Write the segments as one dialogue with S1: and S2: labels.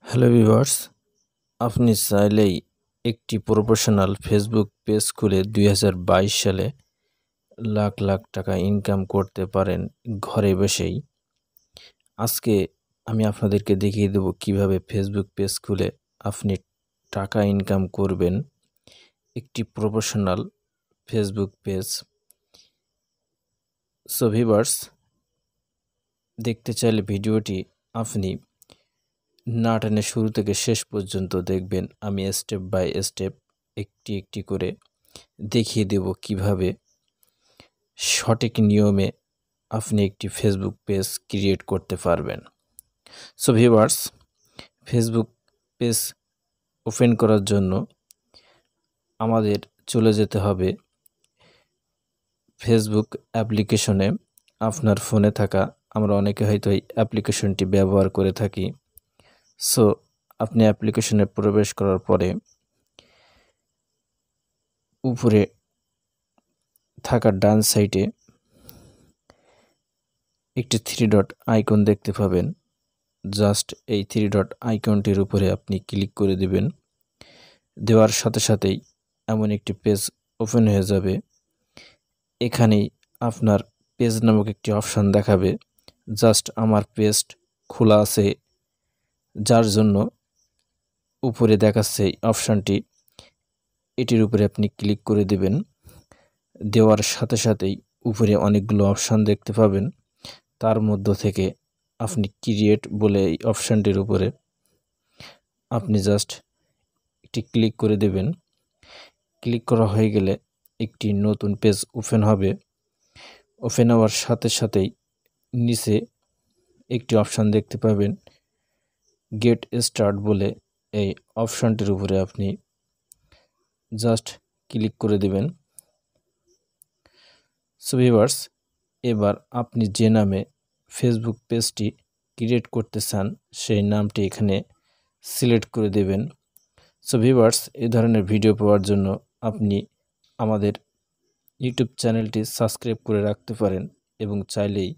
S1: Hello viewers, আপনি চাইলেই একটি প্রফেশনাল ফেসবুক পেজ খুলে ২০২২ সালে লাখ লাখ টাকা ইনকাম করতে পারেন ঘরে বসেই। আজকে আমি আপনাদেরকে দেখিয়ে দেব কিভাবে ফেসবুক পেজ খুলে আপনি টাকা ইনকাম করবেন একটি professional Facebook page. So viewers, দেখতে চাইলে ভিডিওটি আপনি না টেনে শুরু থেকে শেষ পর্যন্ত দেখবেন। আমি স্টেপ বাই স্টেপ একটি একটি করে দেখিয়ে দেব কিভাবে সঠিক নিয়মে আপনি একটি ফেসবুক পেজ ক্রিয়েট করতে পারবেন। So viewers, Facebook page open করার জন্য আমাদের চলে যেতে হবে ফেসবুক অ্যাপ্লিকেশনে। আপনার ফোনে থাকা, আমরা অনেকে হয়তো এই অ্যাপ্লিকেশনটি ব্যবহার করে থাকি। সো আপনি অ্যাপ্লিকেশনে প্রবেশ করার পরে উপরে থাকা ডান সাইডে একটি থ্রি ডট আইকন দেখতে পাবেন। জাস্ট এই থ্রি ডট আইকনটির উপরে আপনি ক্লিক করে দিবেন। দেওয়ার সাথে সাথেই এমন একটি পেজ ওপেন হয়ে যাবে। এখানেই আপনার পেজ নামক একটি অপশান দেখাবে। জাস্ট আমার পেজ খোলা আছে, যার জন্য উপরে দেখাচ্ছে এই অপশানটি। এটির উপরে আপনি ক্লিক করে দিবেন। দেওয়ার সাথে সাথেই উপরে অনেকগুলো অপশান দেখতে পাবেন। তার মধ্য থেকে আপনি ক্রিয়েট বলে এই অপশানটির উপরে আপনি জাস্ট একটি ক্লিক করে দেবেন। ক্লিক করা হয়ে গেলে একটি নতুন পেজ ওপেন হবে। ওপেন হওয়ার সাথে সাথেই নিচে একটি অপশান দেখতে পাবেন, গেট স্টার্ট বলে। এই অপশানটির উপরে আপনি জাস্ট ক্লিক করে দেবেন। সো ভিউয়ার্স, এবার আপনি যে নামে ফেসবুক পেজটি ক্রিয়েট করতে চান সেই নামটি এখানে সিলেক্ট করে দেবেন। সো ভিউয়ার্স, এই ধরনের ভিডিও পাওয়ার জন্য আপনি আমাদের ইউটিউব চ্যানেলটি সাবস্ক্রাইব করে রাখতে পারেন এবং চাইলেই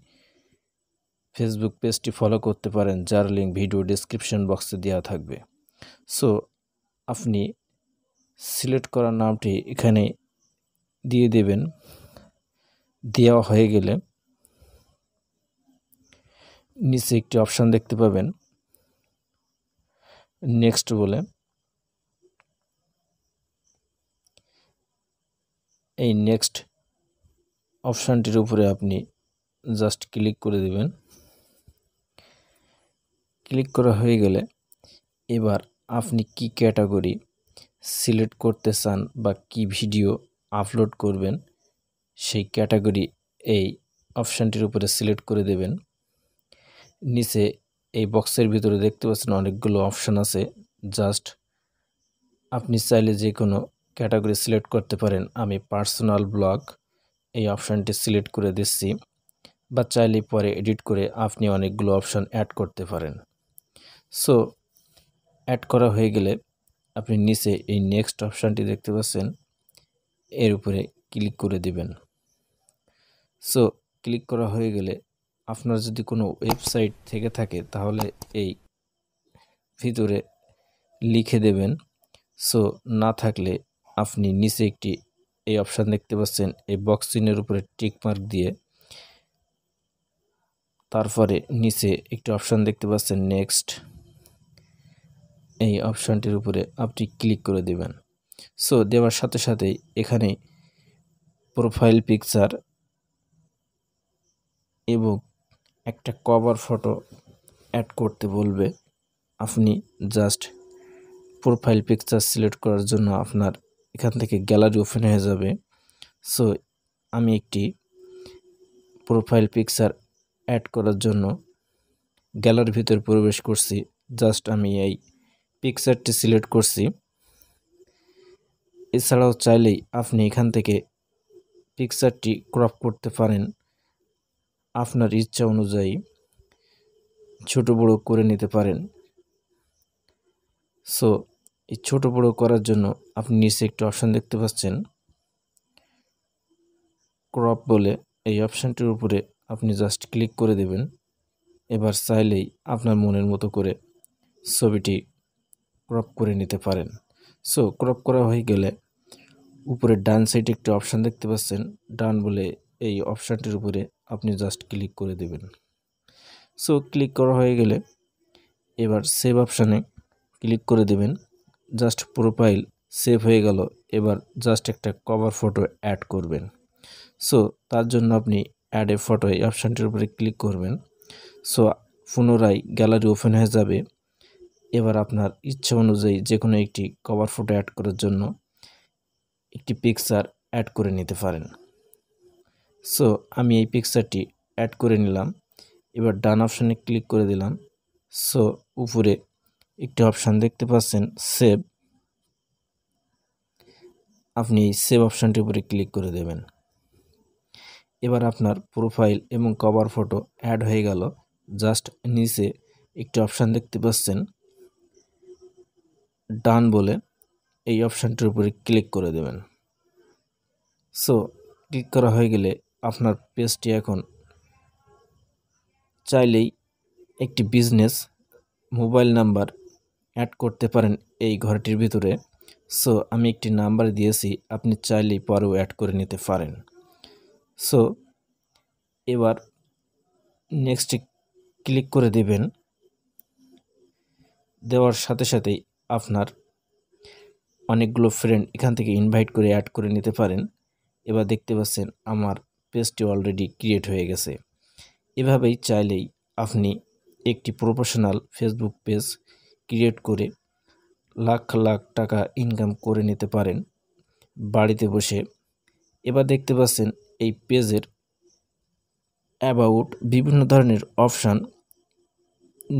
S1: ফেসবুক পেজটি ফলো করতে পারেন, যার লিঙ্ক ভিডিও ডেসক্রিপশন বক্সে দেওয়া থাকবে। সো আপনি সিলেক্ট করা নামটি এখানে দিয়ে দেবেন। দেওয়া হয়ে গেলে নিচে একটি অপশান দেখতে পাবেন, নেক্সট বলে। এই নেক্সট অপশানটির উপরে আপনি জাস্ট ক্লিক করে দেবেন। ক্লিক করা হয়ে গেলে এবার আপনি কি ক্যাটাগরি সিলেক্ট করতে চান বা কি ভিডিও আপলোড করবেন সেই ক্যাটাগরি এই অপশানটির উপরে সিলেক্ট করে দেবেন। নিচে এই বক্সের ভিতরে দেখতে পাচ্ছেন অনেকগুলো অপশান আছে। জাস্ট আপনি চাইলে যে কোনো ক্যাটাগরি সিলেক্ট করতে পারেন। আমি পার্সোনাল ব্লগ এই অপশানটি সিলেক্ট করে দিচ্ছি, বা চাইলে পরে এডিট করে আপনি অনেকগুলো অপশান অ্যাড করতে পারেন। সো অ্যাড করা হয়ে গেলে আপনি নিচে এই নেক্সট অপশানটি দেখতে পাচ্ছেন, এর উপরে ক্লিক করে দিবেন। সো ক্লিক করা হয়ে গেলে আপনার যদি কোনো ওয়েবসাইট থেকে থাকে তাহলে এই ভিতরে লিখে দেবেন। সো না থাকলে আপনি নিচে একটি এই অপশান দেখতে পাচ্ছেন, এই বক্স চিহ্নের উপরে টিক মার্ক দিয়ে তারপরে নিচে একটি অপশান দেখতে পাচ্ছেন নেক্সট, এই অপশানটির উপরে আপনি ক্লিক করে দেবেন। সো দেওয়ার সাথে সাথেই এখানে প্রোফাইল পিকচার এবং একটা কভার ফটো অ্যাড করতে বলবে। আপনি জাস্ট প্রোফাইল পিকচার সিলেক্ট করার জন্য আপনার এখান থেকে গ্যালারি ওপেন হয়ে যাবে। সো আমি একটি প্রোফাইল পিকচার অ্যাড করার জন্য গ্যালারির ভিতর প্রবেশ করছি। জাস্ট আমি এই পিকচারটি সিলেক্ট করছি। এছাড়াও চাইলেই আপনি এখান থেকে পিকচারটি ক্রপ করতে পারেন, আপনার ইচ্ছা অনুযায়ী ছোট বড় করে নিতে পারেন। সো এই ছোট বড় করার জন্য আপনি নিচে একটি অপশান দেখতে পাচ্ছেন, ক্রপ বলে। এই অপশানটির উপরে আপনি জাস্ট ক্লিক করে দেবেন। এবার চাইলেই আপনার মনের মতো করে ছবিটি ক্রপ করে নিতে পারেন। সো ক্রপ করা হয়ে গেলে উপরে ডান সাইডে একটি অপশান দেখতে পাচ্ছেন, ডান বলে এই অপশানটির উপরে আপনি জাস্ট ক্লিক করে দেবেন। সো ক্লিক করা হয়ে গেলে এবার সেভ অপশানে ক্লিক করে দেবেন। জাস্ট প্রোফাইল সেভ হয়ে গেল। এবার জাস্ট একটা কভার ফটো অ্যাড করবেন। সো তার জন্য আপনি অ্যাড এ ফটো এই অপশানটির উপরে ক্লিক করবেন। সো পুনরায় গ্যালারি ওপেন হয়ে যাবে। এবার আপনার ইচ্ছা অনুযায়ী যে কোনো একটি কভার ফটো অ্যাড করার জন্য একটি পিকচার অ্যাড করে নিতে পারেন। সো আমি এই পিকচারটি অ্যাড করে নিলাম। এবার ডান অপশানে ক্লিক করে দিলাম। সো উপরে একটি অপশান দেখতে পাচ্ছেন সেভ, আপনি এই সেভ অপশানটির উপরে ক্লিক করে দেবেন। এবার আপনার প্রোফাইল এবং কভার ফটো অ্যাড হয়ে গেল। জাস্ট নিচে একটি অপশান দেখতে পাচ্ছেন ডান বলে, এই অপশানটির উপরে ক্লিক করে দেবেন। সো ক্লিক করা হয়ে গেলে আপনার পেজটি এখন চাইলেই একটি বিজনেস মোবাইল নাম্বার অ্যাড করতে পারেন এই ঘরটির ভিতরে। সো আমি একটি নাম্বার দিয়েছি, আপনি চাইলেই পরেও অ্যাড করে নিতে পারেন। সো এবার নেক্সটে ক্লিক করে দেবেন। দেওয়ার সাথে সাথেই আপনার অনেকগুলো ফ্রেন্ড এখান থেকে ইনভাইট করে অ্যাড করে নিতে পারেন। এবার দেখতে পাচ্ছেন আমার পেজটি অলরেডি ক্রিয়েট হয়ে গেছে। এভাবেই চাইলেই আপনি একটি প্রফেশনাল ফেসবুক পেজ ক্রিয়েট করে লাখ লাখ টাকা ইনকাম করে নিতে পারেন বাড়িতে বসে। এবার দেখতে পাচ্ছেন এই পেজের অ্যাবাউট বিভিন্ন ধরনের অপশান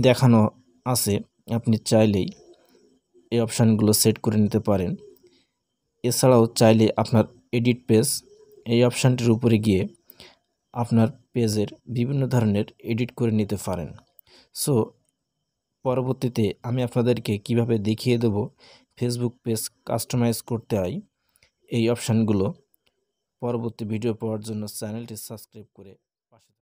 S1: দেখানো আছে, আপনি চাইলেই এই অপশানগুলো সেট করে নিতে পারেন। এছাড়াও চাইলে আপনার এডিট পেজ এই অপশানটির উপরে গিয়ে আপনার পেজের বিভিন্ন ধরনের এডিট করে নিতে পারেন। সো পরবর্তীতে আমি আপনাদেরকে কিভাবে দেখিয়ে দেব ফেসবুক পেজ কাস্টমাইজ করতে হয় এই অপশানগুলো। পরবর্তী ভিডিও পাওয়ার জন্য চ্যানেলটি সাবস্ক্রাইব করে পাশে